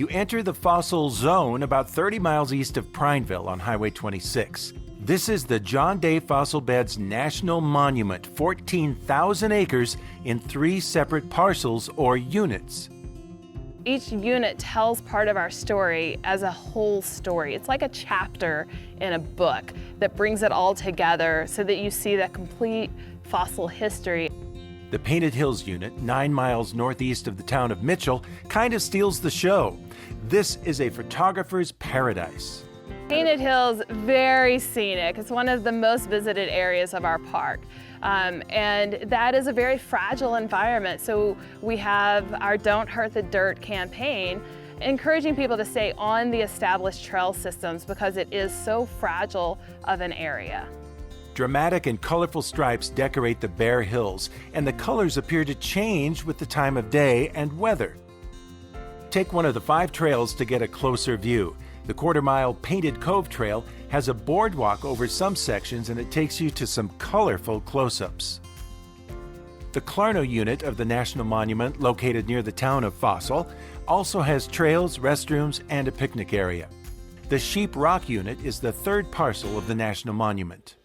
You enter the fossil zone about 30 miles east of Prineville on Highway 26. This is the John Day Fossil Beds National Monument, 14,000 acres in 3 separate parcels or units. Each unit tells part of our story as a whole story. It's like a chapter in a book that brings it all together so that you see the complete fossil history. The Painted Hills unit, 9 miles northeast of the town of Mitchell, kind of steals the show. This is a photographer's paradise. Painted Hills, very scenic. It's one of the most visited areas of our park. And that is a very fragile environment. So we have our Don't Hurt the Dirt campaign, encouraging people to stay on the established trail systems because it is so fragile of an area. Dramatic and colorful stripes decorate the bare hills, and the colors appear to change with the time of day and weather. Take one of the 5 trails to get a closer view. The quarter-mile Painted Cove Trail has a boardwalk over some sections, and it takes you to some colorful close-ups. The Clarno unit of the National Monument, located near the town of Fossil, also has trails, restrooms, and a picnic area. The Sheep Rock unit is the 3rd parcel of the National Monument.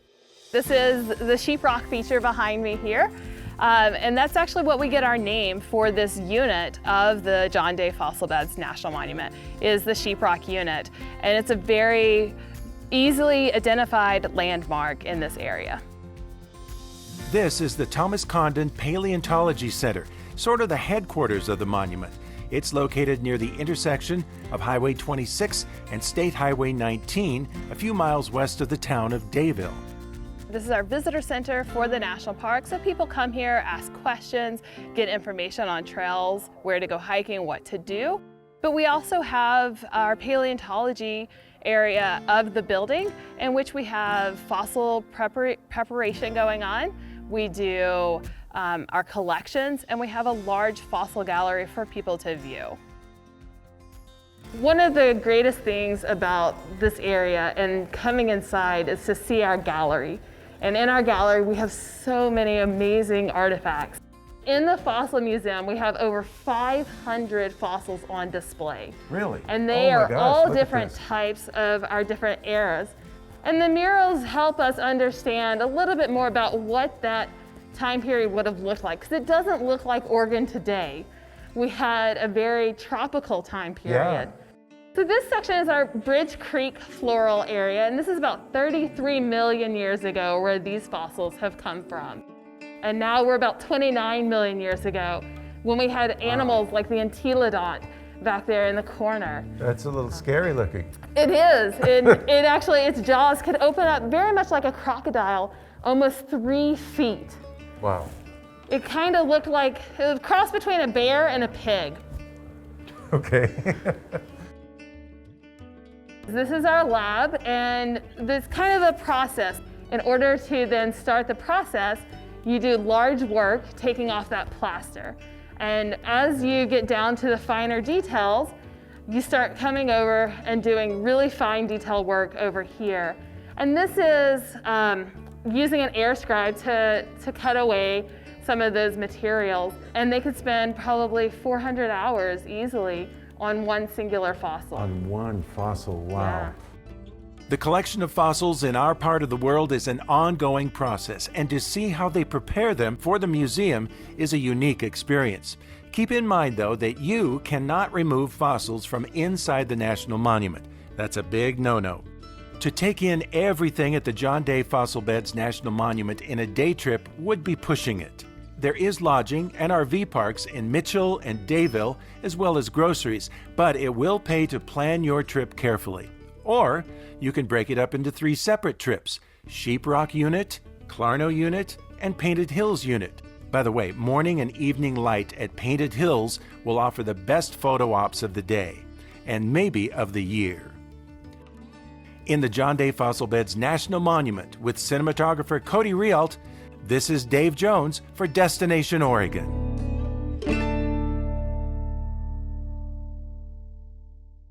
This is the Sheep Rock feature behind me here. And that's actually what we get our name for this unit of the John Day Fossil Beds National Monument, is the Sheep Rock unit. And it's a very easily identified landmark in this area. This is the Thomas Condon Paleontology Center, sort of the headquarters of the monument. It's located near the intersection of Highway 26 and State Highway 19, a few miles west of the town of Dayville. This is our visitor center for the national park, so people come here, ask questions, get information on trails, where to go hiking, what to do. But we also have our paleontology area of the building, in which we have fossil preparation going on. We do our collections, and we have a large fossil gallery for people to view. One of the greatest things about this area and coming inside is to see our gallery. And in our gallery, we have so many amazing artifacts. In the Fossil Museum, we have over 500 fossils on display. Really? And they are all different types of our different eras. And the murals help us understand a little bit more about what that time period would have looked like, because it doesn't look like Oregon today. We had a very tropical time period. Yeah. So this section is our Bridge Creek floral area, and this is about 33 million years ago where these fossils have come from. And now we're about 29 million years ago when we had animals like the entelodont back there in the corner. That's a little scary looking. It is. It actually, its jaws could open up very much like a crocodile, almost 3 feet. Wow. It kind of looked like, it was a cross between a bear and a pig. Okay. This is our lab, and this kind of a process. In order to then start the process, you do large work taking off that plaster. And as you get down to the finer details, you start coming over and doing really fine detail work over here. And this is using an air scribe to cut away some of those materials. And they could spend probably 400 hours easily on one singular fossil. On one fossil, wow. Yeah. The collection of fossils in our part of the world is an ongoing process, and to see how they prepare them for the museum is a unique experience. Keep in mind, though, that you cannot remove fossils from inside the National Monument. That's a big no-no. To take in everything at the John Day Fossil Beds National Monument in a day trip would be pushing it. There is lodging and RV parks in Mitchell and Dayville, as well as groceries, but it will pay to plan your trip carefully. Or you can break it up into 3 separate trips: Sheep Rock Unit, Clarno Unit, and Painted Hills Unit. By the way, morning and evening light at Painted Hills will offer the best photo ops of the day, and maybe of the year. In the John Day Fossil Beds National Monument with cinematographer Cody Rialt, this is Dave Jones for Destination Oregon.